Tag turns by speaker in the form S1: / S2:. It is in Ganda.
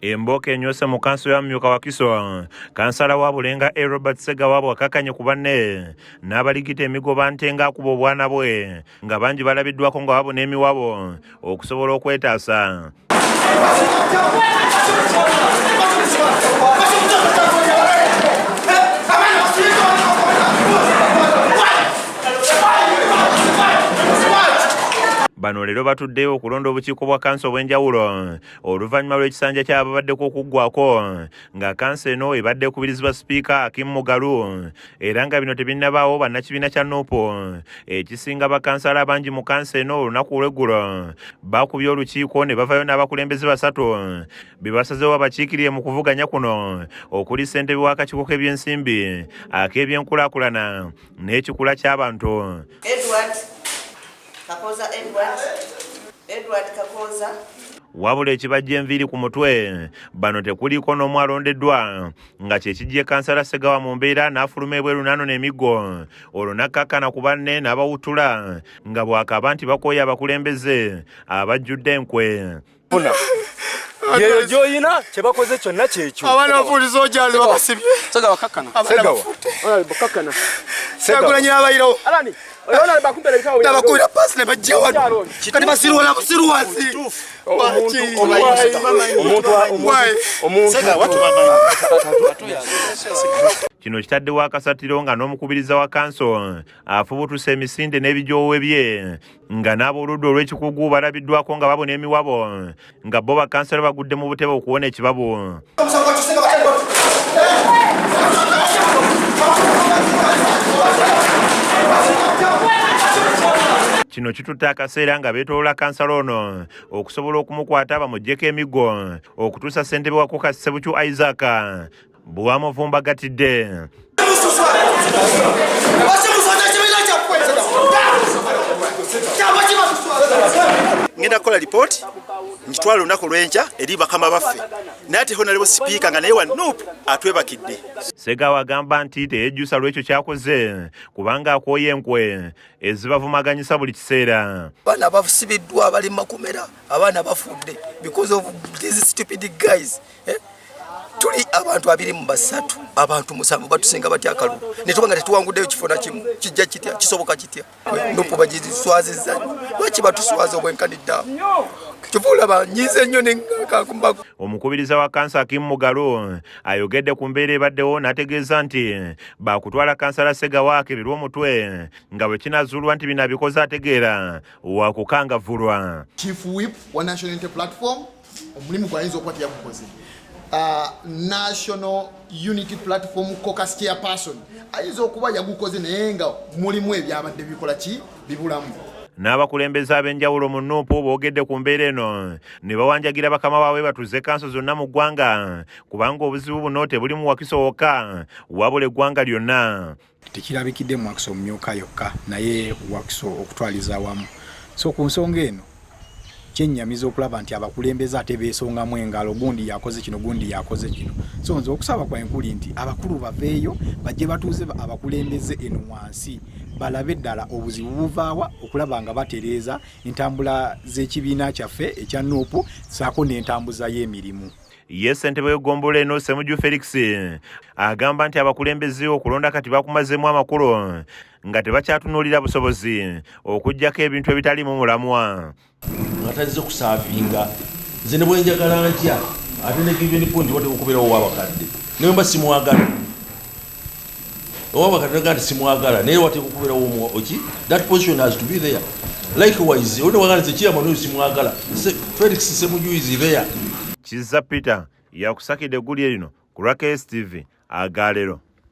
S1: Emboka enyose mu kanso ya Myuka Wakiso, kansala wa Bulenga Robert Ssegawa akakanye ku banne n'abaligita emigoba ntenga kubo bwana bwe nga bangi balabiddwako nga babona emiwabo okusobola okwetaasa. Bano leero batuddeyo okulonda obukiiko bwa kanso obw'enjawulo oluvannyuma lw'ekisanja ky'ababaddeko okuggwako nga kanso eno ebadde ekubirizibwa sipiika Akim Mugalu era nga bino tebinnabaawo bannakibiina kya Nuupu. Ekisinga bakansala abangi mu kanso eno olunaku olw'eggulo baakubye olukiiko ne bavayo n'abakulembeze basatu be basazeewo abakiikirire mu kuvuganya kuno okuli ssentebe w'akakiiko k'ebyensimbi ak'ebyenkulaakulana n'ekikula ky'abantu.
S2: Edward Kakoza.
S1: Wabula ekibajja enviiri ku mutwe bano tekuliko n'omu alondeddwa nga kye kijje kansala Ssegawa mu mbeera n'afuluma ebweru n'anona emiggo olwo n'akkakkana ku banne n'abawuttula nga bw'akaaba nti bakooye abakulembeze abajjudde enkwe.
S3: Yeyo gy'oyina kye bakoze kyonna kyekyo.
S2: Abaana bafuuliza ojjazi babasibye.
S3: Ssegawa kakkana. Kakkana.
S2: Ssegawa nyina abayirawo.
S3: Alani. Oyona bakumbere bitawo.
S2: Nabakuira pasi ne bajja wano. Kati basiruwala busiruwazi.
S1: Kino kitaddewo akasatiro nga n'omukubiriza wa kanso afubutuse emisinde n'ebijoowe bye nga n'ab'oludda olw'ekikugu balabiddwako nga babona emiwabo nga bo bakansala bagudde mu butebe okuwona ekibabu. Kino kitutte akaseera nga beetolola kansala ono okusobola okumukwata bamuggyeko emiggo okutuusa ssentebe wa Koka Ssebucyu Isaac bw'amuvumbagatidde.
S4: Ngenda kukola lipooti njitwala olunaku lw'enkya eri bakama baffe naye ate honorable sipiika nga naye wa Nuupu atwebakidde.
S1: Ssegawa agamba nti teyejjusa lw'ekyo ky'akoze kubanga akooye enkwe ezibavumaganyisa buli kiseera.
S5: Abaana basibiddwa bali makomera, abaana bafudde because of these stupid guys. Tuli abantu 23 abantu 7 batusenga batya akalu netubanga tetuwanguddeyo kifona kimu kijja kitya kisoboka kitya Nuupu bagiziswaziza lwaki batuswaza obwenkanidda kivula banyize nnyo nenkakumbako.
S1: Omukubiriza wa kansa Akim Mugalu ayogedde ku mbeera ebaddewo n'ategeeza nti bakutwala kansala Ssegawa akebirwa omutwe nga bwe kinazuulwa nti bino abikoze ategeera wakukangavvulwa.
S6: Chief Whip wa National Unity Platform omulimu gwayinza okuba yagukoze. National Unity Platform caucus chairperson ayinza okuba yagukoze naye nga mulimu ebyabadde bikola ki bibulamu.
S1: N'abakulembeze ab'enjawulo mu Nuupu boogedde ku mbeera eno ne bawanjagira bakama baabwe batuze kanso zonna mu ggwanga kubanga obuzibu buno tebuli mu Wakiso wokka wabula eggwanga lyonna.
S7: Tekirabikidde mu Wakiso Myuka yokka naye Wakiso okutwaliza awamu. So ku nsonga eno kyennyamiza okulaba nti abakulembeze ate beesongamu engalo gundi yakoze kino gundi yakoze kino. So nze okusaba kwa enkuli nti abakulu baveeyo bajje batuuze abakulembeze eno wansi balabe ddala obuzibu buvaawa okulaba nga batereeza entambula z'ekibiina kyaffe ekya Nuupu saako n'entambuza y'emirimu.
S1: Ye ssentebe w'eggombolola eno Ssemujju Felix agamba nti abakulembeze okulonda kati bakumazeemu amakulu nga tebakyatunuulira busobozi okuggyako ebintu ebitaliimu mulamwa.
S8: Nga tazze kusaavinga nze ne bwe njagala ntya ate ne given point wate okubeerawo ow'abakadde naye mba simwagala ow'abakadde naga nti simwagala naye wate okubeerawo oki that position has to be there. Likewise wate wagala nze chairman oyo simwagala Felix Ssemujju is there.
S1: Kizza Peter yakusakidde eggulye lino ku Rakes TV Agaleero.